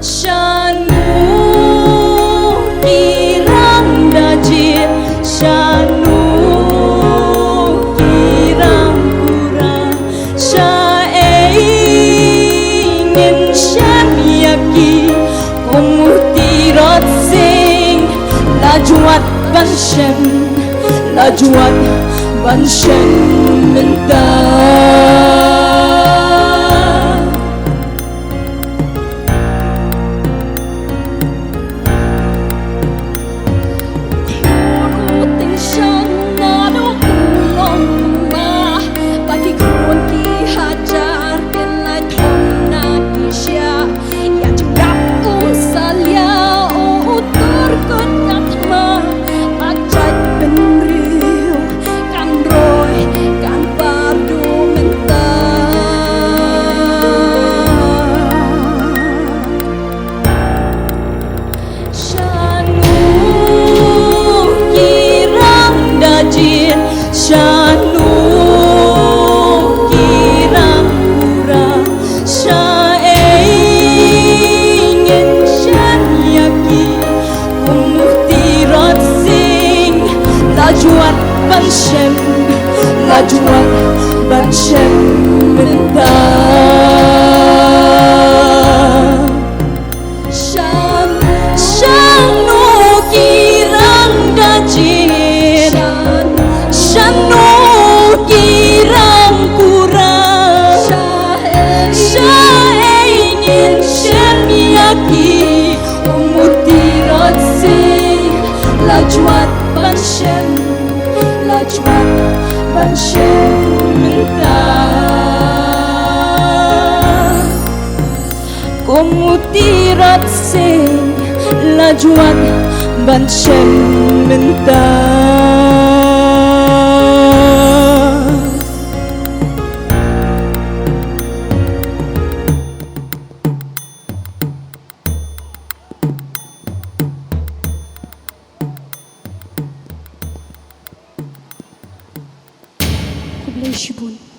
Shanu kirang dajin, shanu kirang kurang, ingin syamyaki komutirot sing lajuat banshem, lajuat banshem mentah. Shanu kirang kurang, ingin syamyaki komutirot sing lajuat banshem, lajuat banshem mentah. Shanu kirang dajin, shanu kirang kurang, ingin syamyaki komutirot sing lajuat banshem, lajuat banshem mentah. Komutirot sing lajuat banshem mentah. Bless you, Bun.